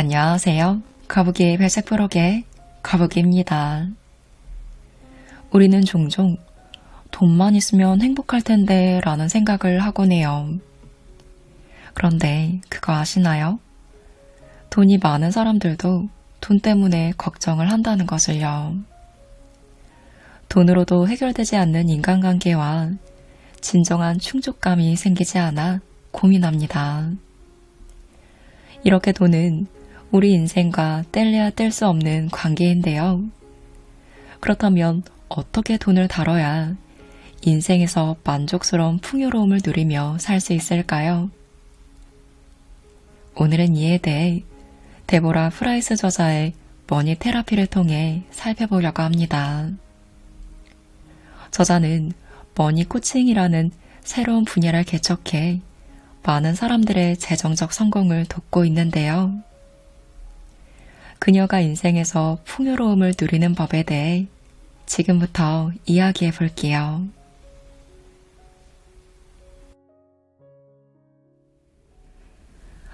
안녕하세요. 거북이의 발색 프로의 거북이입니다. 우리는 종종 돈만 있으면 행복할 텐데 라는 생각을 하곤 해요. 그런데 그거 아시나요? 돈이 많은 사람들도 돈 때문에 걱정을 한다는 것을요. 돈으로도 해결되지 않는 인간관계와 진정한 충족감이 생기지 않아 고민합니다. 이렇게 돈은 우리 인생과 뗄래야 뗄 수 없는 관계인데요. 그렇다면 어떻게 돈을 다뤄야 인생에서 만족스러운 풍요로움을 누리며 살 수 있을까요? 오늘은 이에 대해 데보라 프라이스 저자의 머니 테라피를 통해 살펴보려고 합니다. 저자는 머니 코칭이라는 새로운 분야를 개척해 많은 사람들의 재정적 성공을 돕고 있는데요. 그녀가 인생에서 풍요로움을 누리는 법에 대해 지금부터 이야기해 볼게요.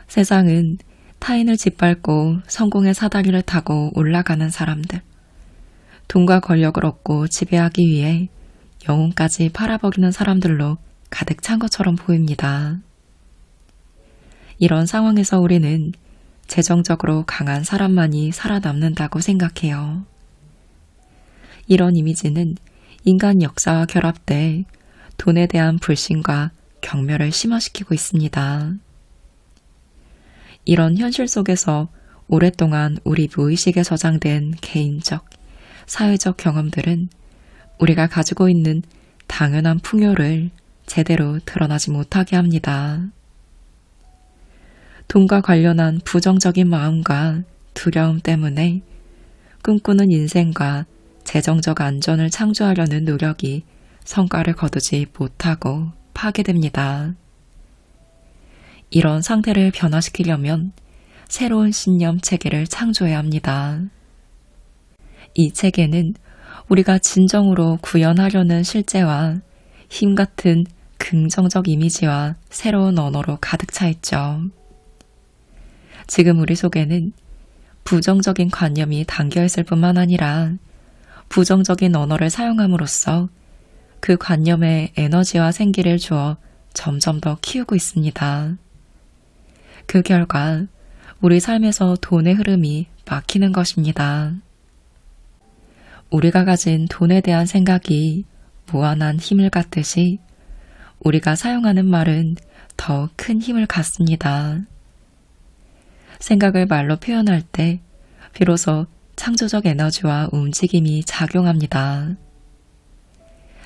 세상은 타인을 짓밟고 성공의 사다리를 타고 올라가는 사람들, 돈과 권력을 얻고 지배하기 위해 영혼까지 팔아버리는 사람들로 가득 찬 것처럼 보입니다. 이런 상황에서 우리는 재정적으로 강한 사람만이 살아남는다고 생각해요. 이런 이미지는 인간 역사와 결합돼 돈에 대한 불신과 경멸을 심화시키고 있습니다. 이런 현실 속에서 오랫동안 우리 무의식에 저장된 개인적, 사회적 경험들은 우리가 가지고 있는 당연한 풍요를 제대로 드러나지 못하게 합니다. 돈과 관련한 부정적인 마음과 두려움 때문에 꿈꾸는 인생과 재정적 안전을 창조하려는 노력이 성과를 거두지 못하고 파괴됩니다. 이런 상태를 변화시키려면 새로운 신념 체계를 창조해야 합니다. 이 체계는 우리가 진정으로 구현하려는 실제와 힘 같은 긍정적 이미지와 새로운 언어로 가득 차 있죠. 지금 우리 속에는 부정적인 관념이 담겨있을 뿐만 아니라 부정적인 언어를 사용함으로써 그 관념에 에너지와 생기를 주어 점점 더 키우고 있습니다. 그 결과 우리 삶에서 돈의 흐름이 막히는 것입니다. 우리가 가진 돈에 대한 생각이 무한한 힘을 갖듯이 우리가 사용하는 말은 더 큰 힘을 갖습니다. 생각을 말로 표현할 때 비로소 창조적 에너지와 움직임이 작용합니다.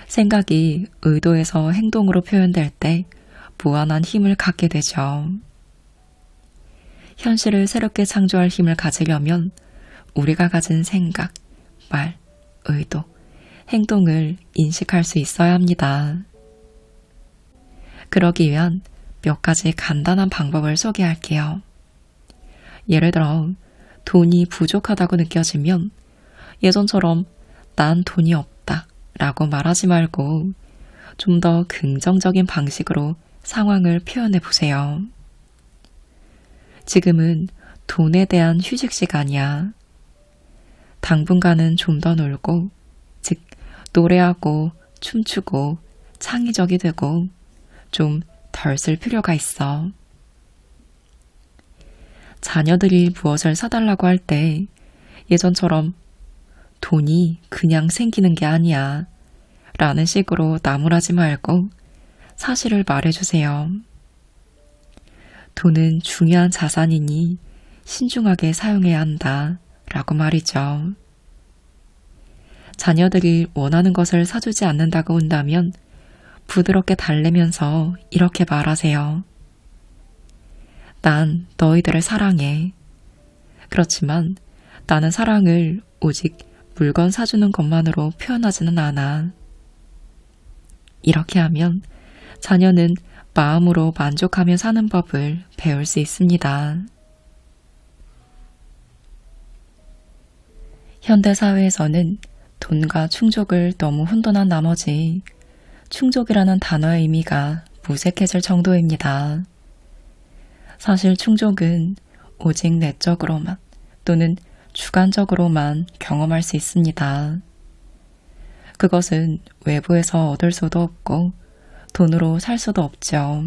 생각이 의도에서 행동으로 표현될 때 무한한 힘을 갖게 되죠. 현실을 새롭게 창조할 힘을 가지려면 우리가 가진 생각, 말, 의도, 행동을 인식할 수 있어야 합니다. 그러기 위한 몇 가지 간단한 방법을 소개할게요. 예를 들어 돈이 부족하다고 느껴지면 예전처럼 난 돈이 없다 라고 말하지 말고 좀 더 긍정적인 방식으로 상황을 표현해 보세요. 지금은 돈에 대한 휴식 시간이야. 당분간은 좀 더 놀고, 즉 노래하고 춤추고 창의적이 되고 좀 덜 쓸 필요가 있어. 자녀들이 무엇을 사달라고 할 때 예전처럼 돈이 그냥 생기는 게 아니야 라는 식으로 나무라지 말고 사실을 말해주세요. 돈은 중요한 자산이니 신중하게 사용해야 한다 라고 말이죠. 자녀들이 원하는 것을 사주지 않는다고 한다면 부드럽게 달래면서 이렇게 말하세요. 난 너희들을 사랑해. 그렇지만 나는 사랑을 오직 물건 사주는 것만으로 표현하지는 않아. 이렇게 하면 자녀는 마음으로 만족하며 사는 법을 배울 수 있습니다. 현대사회에서는 돈과 충족을 너무 혼돈한 나머지 충족이라는 단어의 의미가 무색해질 정도입니다. 사실 충족은 오직 내적으로만 또는 주관적으로만 경험할 수 있습니다. 그것은 외부에서 얻을 수도 없고 돈으로 살 수도 없죠.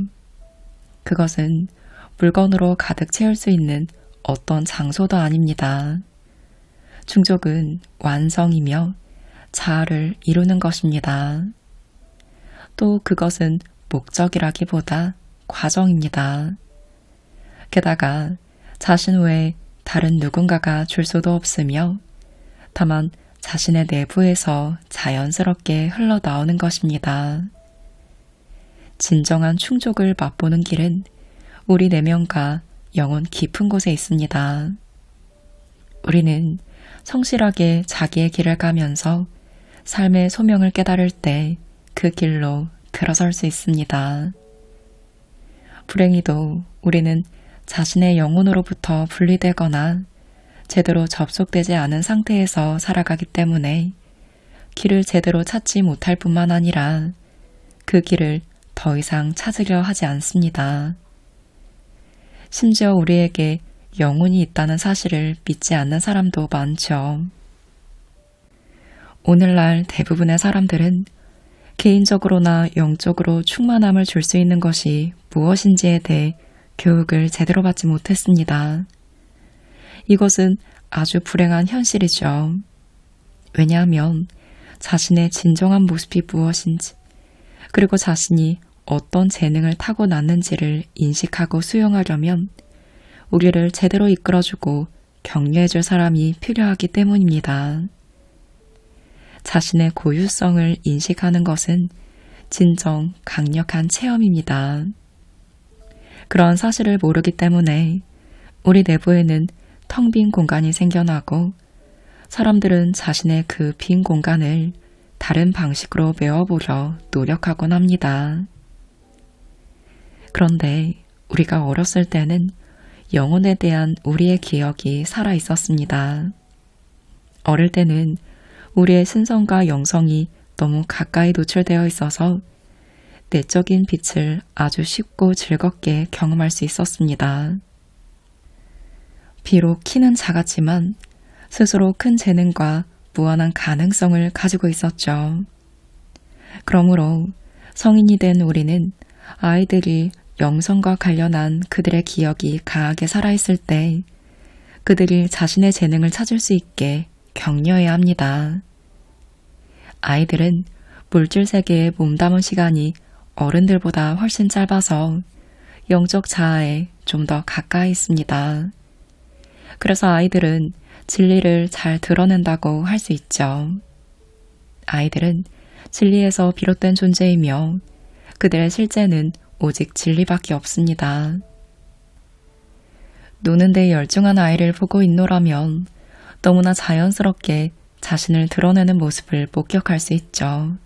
그것은 물건으로 가득 채울 수 있는 어떤 장소도 아닙니다. 충족은 완성이며 자아를 이루는 것입니다. 또 그것은 목적이라기보다 과정입니다. 게다가 자신 외에 다른 누군가가 줄 수도 없으며 다만 자신의 내부에서 자연스럽게 흘러나오는 것입니다. 진정한 충족을 맛보는 길은 우리 내면과 영혼 깊은 곳에 있습니다. 우리는 성실하게 자기의 길을 가면서 삶의 소명을 깨달을 때 그 길로 들어설 수 있습니다. 불행히도 우리는 자신의 영혼으로부터 분리되거나 제대로 접속되지 않은 상태에서 살아가기 때문에 길을 제대로 찾지 못할 뿐만 아니라 그 길을 더 이상 찾으려 하지 않습니다. 심지어 우리에게 영혼이 있다는 사실을 믿지 않는 사람도 많죠. 오늘날 대부분의 사람들은 개인적으로나 영적으로 충만함을 줄 수 있는 것이 무엇인지에 대해 교육을 제대로 받지 못했습니다. 이것은 아주 불행한 현실이죠. 왜냐하면 자신의 진정한 모습이 무엇인지, 그리고 자신이 어떤 재능을 타고났는지를 인식하고 수용하려면 우리를 제대로 이끌어주고 격려해줄 사람이 필요하기 때문입니다. 자신의 고유성을 인식하는 것은 진정 강력한 체험입니다. 그런 사실을 모르기 때문에 우리 내부에는 텅 빈 공간이 생겨나고 사람들은 자신의 그 빈 공간을 다른 방식으로 메워보려 노력하곤 합니다. 그런데 우리가 어렸을 때는 영혼에 대한 우리의 기억이 살아 있었습니다. 어릴 때는 우리의 신성과 영성이 너무 가까이 노출되어 있어서 내적인 빛을 아주 쉽고 즐겁게 경험할 수 있었습니다. 비록 키는 작았지만 스스로 큰 재능과 무한한 가능성을 가지고 있었죠. 그러므로 성인이 된 우리는 아이들이 영성과 관련한 그들의 기억이 강하게 살아있을 때 그들이 자신의 재능을 찾을 수 있게 격려해야 합니다. 아이들은 물질 세계에 몸담은 시간이 어른들보다 훨씬 짧아서 영적 자아에 좀 더 가까이 있습니다. 그래서 아이들은 진리를 잘 드러낸다고 할 수 있죠. 아이들은 진리에서 비롯된 존재이며 그들의 실제는 오직 진리밖에 없습니다. 노는 데 열중한 아이를 보고 있노라면 너무나 자연스럽게 자신을 드러내는 모습을 목격할 수 있죠.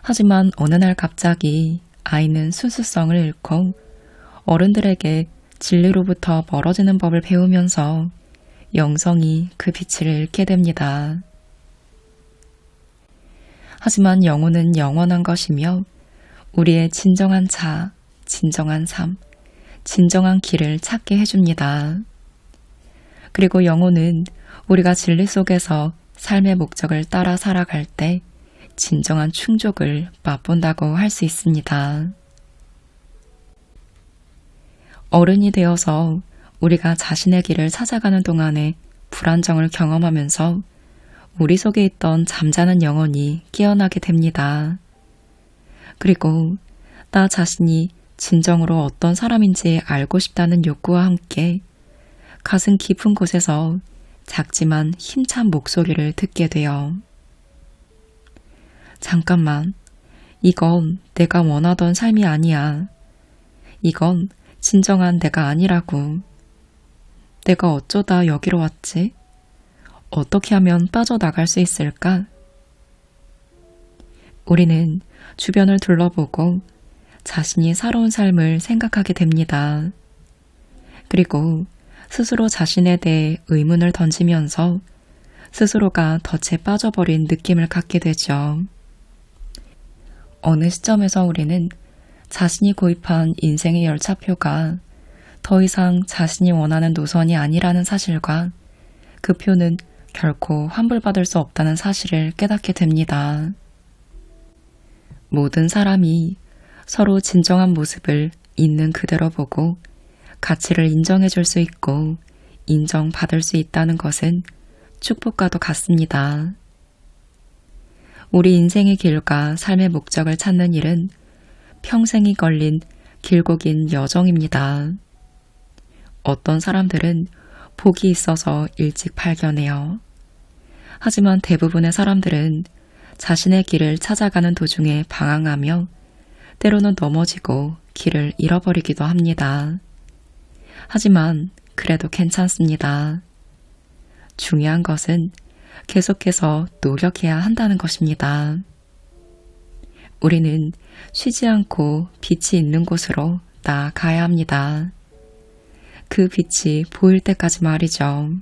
하지만 어느 날 갑자기 아이는 순수성을 잃고 어른들에게 진리로부터 멀어지는 법을 배우면서 영성이 그 빛을 잃게 됩니다. 하지만 영혼은 영원한 것이며 우리의 진정한 자아, 진정한 삶, 진정한 길을 찾게 해줍니다. 그리고 영혼은 우리가 진리 속에서 삶의 목적을 따라 살아갈 때 진정한 충족을 맛본다고 할 수 있습니다. 어른이 되어서 우리가 자신의 길을 찾아가는 동안에 불안정을 경험하면서 우리 속에 있던 잠자는 영혼이 깨어나게 됩니다. 그리고 나 자신이 진정으로 어떤 사람인지 알고 싶다는 욕구와 함께 가슴 깊은 곳에서 작지만 힘찬 목소리를 듣게 돼요. 잠깐만, 이건 내가 원하던 삶이 아니야. 이건 진정한 내가 아니라고. 내가 어쩌다 여기로 왔지? 어떻게 하면 빠져나갈 수 있을까? 우리는 주변을 둘러보고 자신이 살아온 삶을 생각하게 됩니다. 그리고 스스로 자신에 대해 의문을 던지면서 스스로가 덫에 빠져버린 느낌을 갖게 되죠. 어느 시점에서 우리는 자신이 구입한 인생의 열차표가 더 이상 자신이 원하는 노선이 아니라는 사실과 그 표는 결코 환불받을 수 없다는 사실을 깨닫게 됩니다. 모든 사람이 서로 진정한 모습을 있는 그대로 보고 가치를 인정해 줄 수 있고 인정받을 수 있다는 것은 축복과도 같습니다. 우리 인생의 길과 삶의 목적을 찾는 일은 평생이 걸린 길고 긴 여정입니다. 어떤 사람들은 복이 있어서 일찍 발견해요. 하지만 대부분의 사람들은 자신의 길을 찾아가는 도중에 방황하며 때로는 넘어지고 길을 잃어버리기도 합니다. 하지만 그래도 괜찮습니다. 중요한 것은 계속해서 노력해야 한다는 것입니다. 우리는 쉬지 않고 빛이 있는 곳으로 나아가야 합니다. 그 빛이 보일 때까지 말이죠.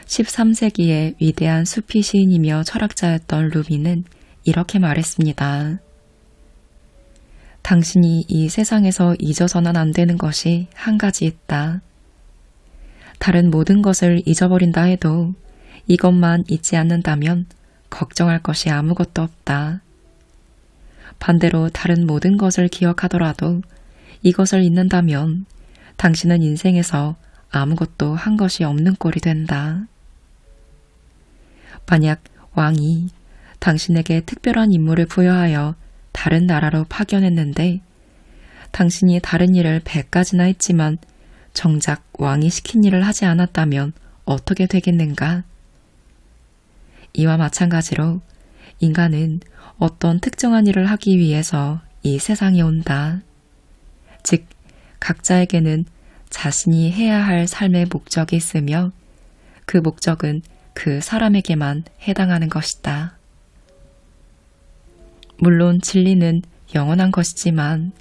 13세기의 위대한 수피 시인이며 철학자였던 루비는 이렇게 말했습니다. 당신이 이 세상에서 잊어서는 안 되는 것이 한 가지 있다. 다른 모든 것을 잊어버린다 해도 이것만 잊지 않는다면 걱정할 것이 아무것도 없다. 반대로 다른 모든 것을 기억하더라도 이것을 잊는다면 당신은 인생에서 아무것도 한 것이 없는 꼴이 된다. 만약 왕이 당신에게 특별한 임무를 부여하여 다른 나라로 파견했는데 당신이 다른 일을 100가지나 했지만 정작 왕이 시킨 일을 하지 않았다면 어떻게 되겠는가? 이와 마찬가지로 인간은 어떤 특정한 일을 하기 위해서 이 세상에 온다. 즉, 각자에게는 자신이 해야 할 삶의 목적이 있으며 그 목적은 그 사람에게만 해당하는 것이다. 물론 진리는 영원한 것이지만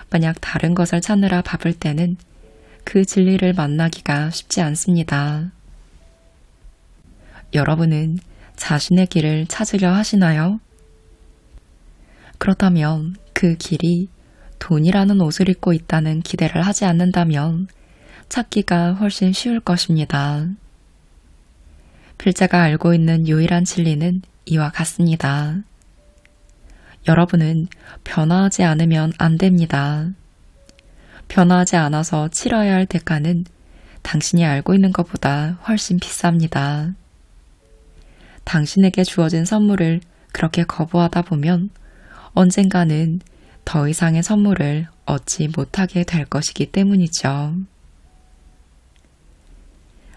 만약 다른 것을 찾느라 바쁠 때는 그 진리를 만나기가 쉽지 않습니다. 여러분은 자신의 길을 찾으려 하시나요? 그렇다면 그 길이 돈이라는 옷을 입고 있다는 기대를 하지 않는다면 찾기가 훨씬 쉬울 것입니다. 필자가 알고 있는 유일한 진리는 이와 같습니다. 여러분은 변화하지 않으면 안 됩니다. 변화하지 않아서 치러야 할 대가는 당신이 알고 있는 것보다 훨씬 비쌉니다. 당신에게 주어진 선물을 그렇게 거부하다 보면 언젠가는 더 이상의 선물을 얻지 못하게 될 것이기 때문이죠.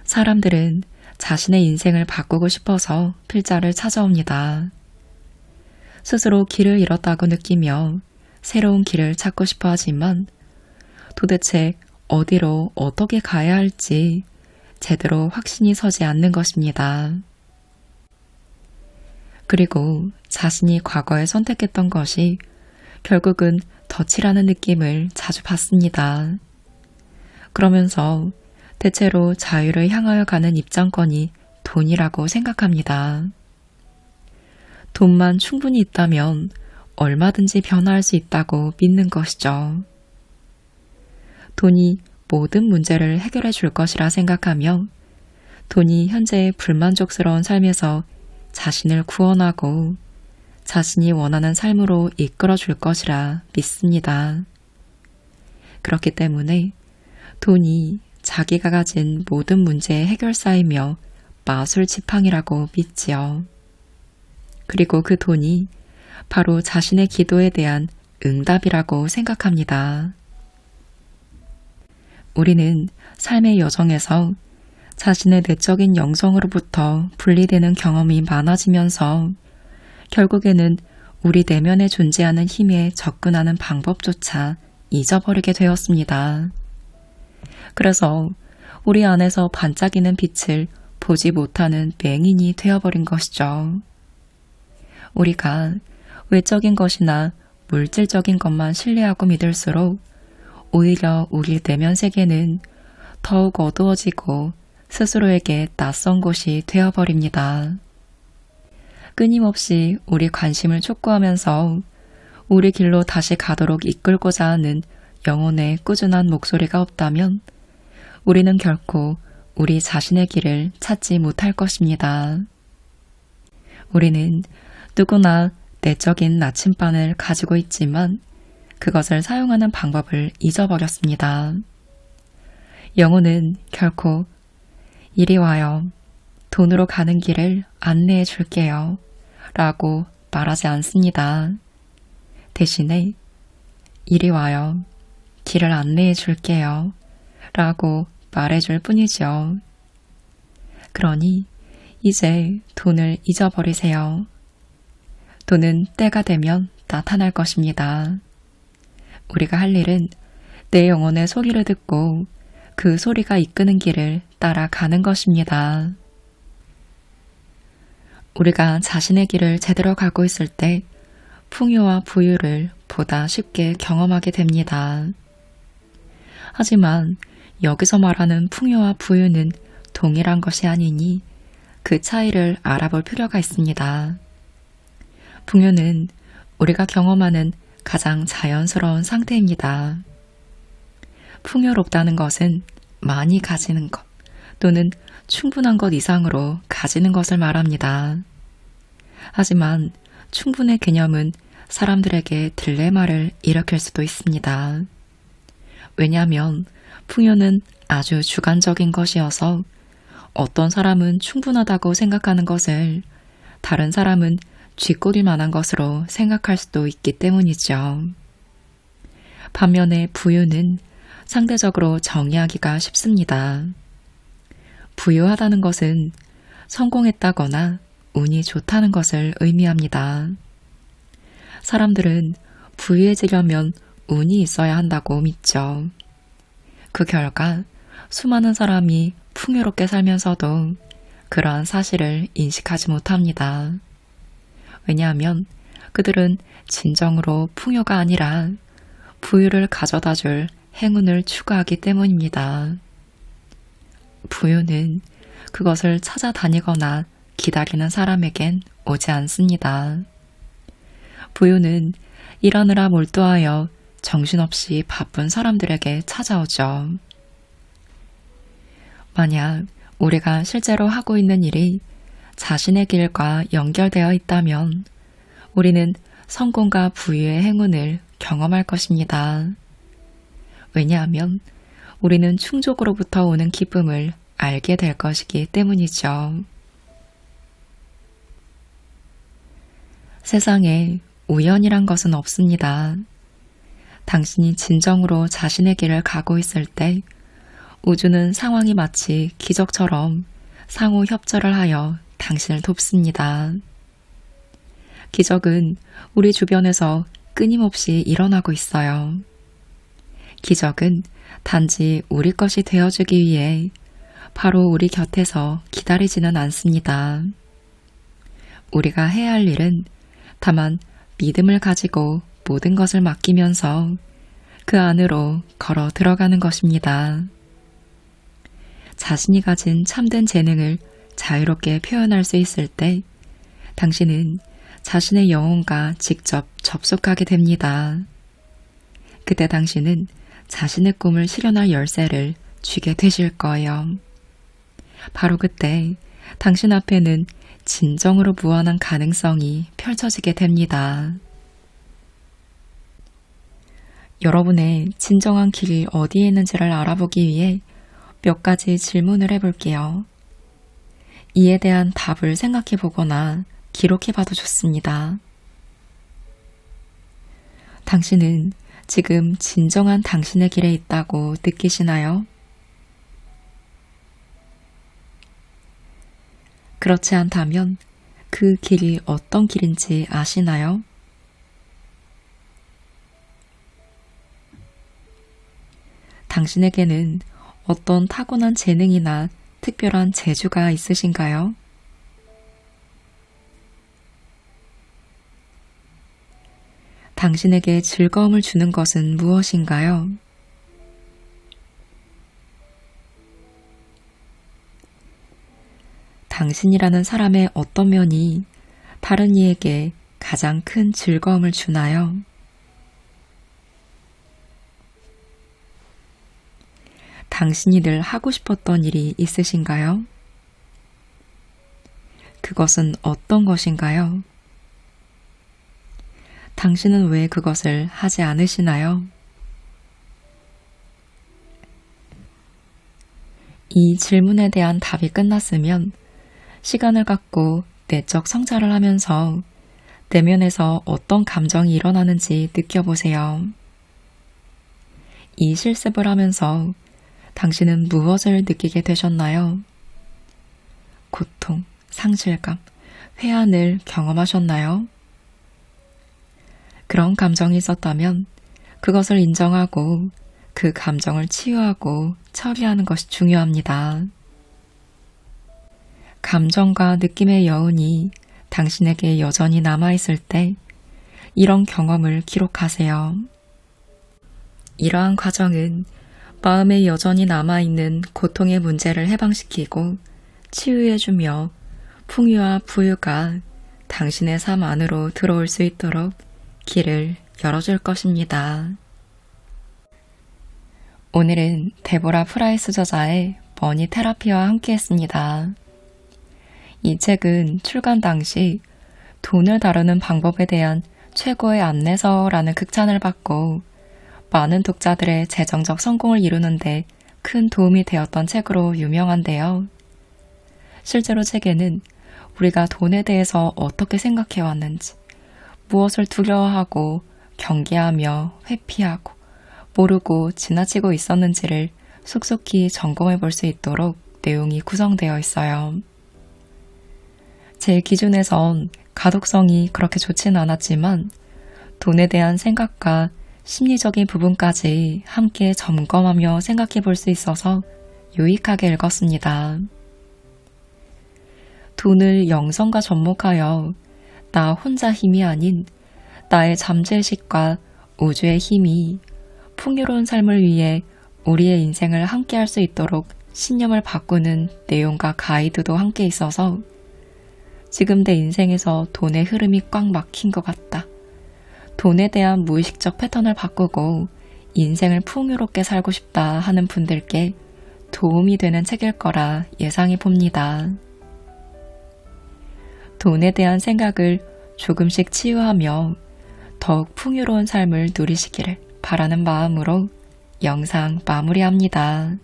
사람들은 자신의 인생을 바꾸고 싶어서 필자를 찾아옵니다. 스스로 길을 잃었다고 느끼며 새로운 길을 찾고 싶어 하지만 도대체 어디로 어떻게 가야 할지 제대로 확신이 서지 않는 것입니다. 그리고 자신이 과거에 선택했던 것이 결국은 덫이라는 느낌을 자주 받습니다. 그러면서 대체로 자유를 향하여 가는 입장권이 돈이라고 생각합니다. 돈만 충분히 있다면 얼마든지 변화할 수 있다고 믿는 것이죠. 돈이 모든 문제를 해결해 줄 것이라 생각하며 돈이 현재의 불만족스러운 삶에서 자신을 구원하고 자신이 원하는 삶으로 이끌어 줄 것이라 믿습니다. 그렇기 때문에 돈이 자기가 가진 모든 문제의 해결사이며 마술지팡이라고 믿지요. 그리고 그 돈이 바로 자신의 기도에 대한 응답이라고 생각합니다. 우리는 삶의 여정에서 자신의 내적인 영성으로부터 분리되는 경험이 많아지면서 결국에는 우리 내면에 존재하는 힘에 접근하는 방법조차 잊어버리게 되었습니다. 그래서 우리 안에서 반짝이는 빛을 보지 못하는 맹인이 되어버린 것이죠. 우리가 외적인 것이나 물질적인 것만 신뢰하고 믿을수록 오히려 우리 내면 세계는 더욱 어두워지고 스스로에게 낯선 곳이 되어버립니다. 끊임없이 우리 관심을 촉구하면서 우리 길로 다시 가도록 이끌고자 하는 영혼의 꾸준한 목소리가 없다면 우리는 결코 우리 자신의 길을 찾지 못할 것입니다. 우리는 누구나 내적인 나침반을 가지고 있지만 그것을 사용하는 방법을 잊어버렸습니다. 영혼은 결코 이리 와요. 돈으로 가는 길을 안내해 줄게요. 라고 말하지 않습니다. 대신에 이리 와요. 길을 안내해 줄게요. 라고 말해줄 뿐이죠. 그러니 이제 돈을 잊어버리세요. 돈은 때가 되면 나타날 것입니다. 우리가 할 일은 내 영혼의 소리를 듣고 그 소리가 이끄는 길을 따라가는 것입니다. 우리가 자신의 길을 제대로 가고 있을 때 풍요와 부유를 보다 쉽게 경험하게 됩니다. 하지만 여기서 말하는 풍요와 부유는 동일한 것이 아니니 그 차이를 알아볼 필요가 있습니다. 풍요는 우리가 경험하는 가장 자연스러운 상태입니다. 풍요롭다는 것은 많이 가지는 것 또는 충분한 것 이상으로 가지는 것을 말합니다. 하지만 충분의 개념은 사람들에게 딜레마를 일으킬 수도 있습니다. 왜냐하면 풍요는 아주 주관적인 것이어서 어떤 사람은 충분하다고 생각하는 것을 다른 사람은 쥐꼬릴 만한 것으로 생각할 수도 있기 때문이죠. 반면에 부유는 상대적으로 정의하기가 쉽습니다. 부유하다는 것은 성공했다거나 운이 좋다는 것을 의미합니다. 사람들은 부유해지려면 운이 있어야 한다고 믿죠. 그 결과 수많은 사람이 풍요롭게 살면서도 그러한 사실을 인식하지 못합니다. 왜냐하면 그들은 진정으로 풍요가 아니라 부유를 가져다 줄 행운을 추구하기 때문입니다. 부유는 그것을 찾아다니거나 기다리는 사람에겐 오지 않습니다. 부유는 일하느라 몰두하여 정신없이 바쁜 사람들에게 찾아오죠. 만약 우리가 실제로 하고 있는 일이 자신의 길과 연결되어 있다면 우리는 성공과 부유의 행운을 경험할 것입니다. 왜냐하면 우리는 충족으로부터 오는 기쁨을 알게 될 것이기 때문이죠. 세상에 우연이란 것은 없습니다. 당신이 진정으로 자신의 길을 가고 있을 때 우주는 상황이 마치 기적처럼 상호 협조를 하여 당신을 돕습니다. 기적은 우리 주변에서 끊임없이 일어나고 있어요. 기적은 단지 우리 것이 되어주기 위해 바로 우리 곁에서 기다리지는 않습니다. 우리가 해야 할 일은 다만 믿음을 가지고 모든 것을 맡기면서 그 안으로 걸어 들어가는 것입니다. 자신이 가진 참된 재능을 자유롭게 표현할 수 있을 때 당신은 자신의 영혼과 직접 접속하게 됩니다. 그때 당신은 자신의 꿈을 실현할 열쇠를 쥐게 되실 거예요. 바로 그때 당신 앞에는 진정으로 무한한 가능성이 펼쳐지게 됩니다. 여러분의 진정한 길이 어디에 있는지를 알아보기 위해 몇 가지 질문을 해볼게요. 이에 대한 답을 생각해 보거나 기록해 봐도 좋습니다. 당신은 지금 진정한 당신의 길에 있다고 느끼시나요? 그렇지 않다면 그 길이 어떤 길인지 아시나요? 당신에게는 어떤 타고난 재능이나 특별한 재주가 있으신가요? 당신에게 즐거움을 주는 것은 무엇인가요? 당신이라는 사람의 어떤 면이 다른 이에게 가장 큰 즐거움을 주나요? 당신이 늘 하고 싶었던 일이 있으신가요? 그것은 어떤 것인가요? 당신은 왜 그것을 하지 않으시나요? 이 질문에 대한 답이 끝났으면 시간을 갖고 내적 성찰을 하면서 내면에서 어떤 감정이 일어나는지 느껴보세요. 이 실습을 하면서 당신은 무엇을 느끼게 되셨나요? 고통, 상실감, 회한을 경험하셨나요? 그런 감정이 있었다면 그것을 인정하고 그 감정을 치유하고 처리하는 것이 중요합니다. 감정과 느낌의 여운이 당신에게 여전히 남아있을 때 이런 경험을 기록하세요. 이러한 과정은 마음에 여전히 남아있는 고통의 문제를 해방시키고 치유해주며 풍요와 부유가 당신의 삶 안으로 들어올 수 있도록 길을 열어줄 것입니다. 오늘은 데보라 프라이스 저자의 머니 테라피와 함께 했습니다. 이 책은 출간 당시 돈을 다루는 방법에 대한 최고의 안내서라는 극찬을 받고 많은 독자들의 재정적 성공을 이루는데 큰 도움이 되었던 책으로 유명한데요. 실제로 책에는 우리가 돈에 대해서 어떻게 생각해왔는지, 무엇을 두려워하고 경계하며 회피하고 모르고 지나치고 있었는지를 속속히 점검해 볼 수 있도록 내용이 구성되어 있어요. 제 기준에선 가독성이 그렇게 좋지는 않았지만 돈에 대한 생각과 심리적인 부분까지 함께 점검하며 생각해 볼 수 있어서 유익하게 읽었습니다. 돈을 영성과 접목하여 나 혼자 힘이 아닌 나의 잠재의식과 우주의 힘이 풍요로운 삶을 위해 우리의 인생을 함께 할 수 있도록 신념을 바꾸는 내용과 가이드도 함께 있어서 지금 내 인생에서 돈의 흐름이 꽉 막힌 것 같다. 돈에 대한 무의식적 패턴을 바꾸고 인생을 풍요롭게 살고 싶다 하는 분들께 도움이 되는 책일 거라 예상해 봅니다. 돈에 대한 생각을 조금씩 치유하며 더욱 풍요로운 삶을 누리시기를 바라는 마음으로 영상 마무리합니다.